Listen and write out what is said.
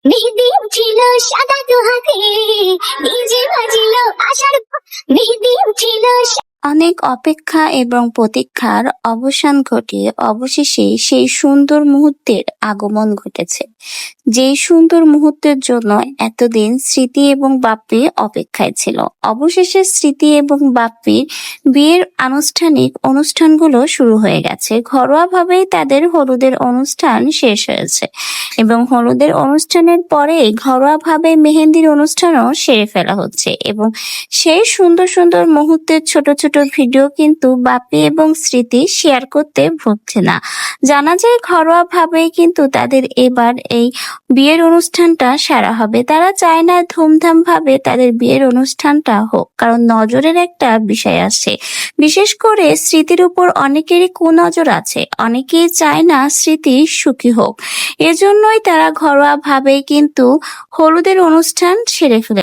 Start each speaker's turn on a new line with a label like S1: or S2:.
S1: মেহেদি উঠিল সাদা দুহাতে, ডিজে বাজিল আশার মেহেদি উঠিল। অনেক অপেক্ষা এবং প্রতীক্ষার অবসান ঘটিয়ে অবশেষে সেই সুন্দর মুহূর্তের আগমন ঘটেছে। যেই সুন্দর মুহূর্তের জন্য এতদিন স্মৃতি এবং বাপ্পি অপেক্ষায় ছিল। অবশেষে স্মৃতি এবং বাপ্পির বিয়ের আনুষ্ঠানিক অনুষ্ঠানগুলো শুরু হয়ে গেছে। ঘরোয়াভাবেই তাদের হলুদের অনুষ্ঠান শেষ হয়েছে এবং হলুদের অনুষ্ঠানের পরে ঘরোয়াভাবে মেহেন্দির অনুষ্ঠানও সেরে ফেলা হচ্ছে এবং সেই সুন্দর সুন্দর মুহূর্তের ছোট ছোট ভিডিও কিন্তু বাপি এবং স্মৃতি শেয়ার করতে ভুলছে না। জানা যায় ঘরোয়া ভাবেই কিন্তু তাদের এবার এই বিয়ের অনুষ্ঠানটা সারা হবে। তারা চায় না ধুমধাম ভাবে তাদের বিয়ের অনুষ্ঠানটা হোক, কারণ নজরের একটা বিষয় আছে। বিশেষ করে স্মৃতির উপর অনেকেরই কুনজর আছে, অনেকেই চায় না স্মৃতি সুখী হোক। এজন্যই তারা ঘরোয়া ভাবেই কিন্তু হলুদের অনুষ্ঠান সেরে ফেলে।